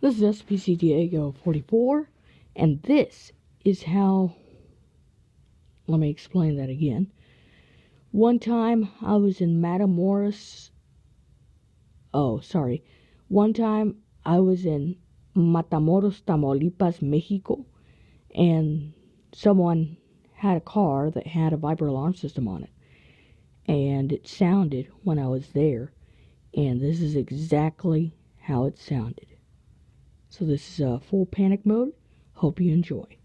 This is SPC Diego 44, and this is how. Let me explain that again. One time I was in Matamoros. Oh, sorry. One time I was in Matamoros, Tamaulipas, Mexico, and someone had a car that had a Viper alarm system on it. And it sounded when I was there, and this is exactly how it sounded. So this is full panic mode. Hope you enjoy.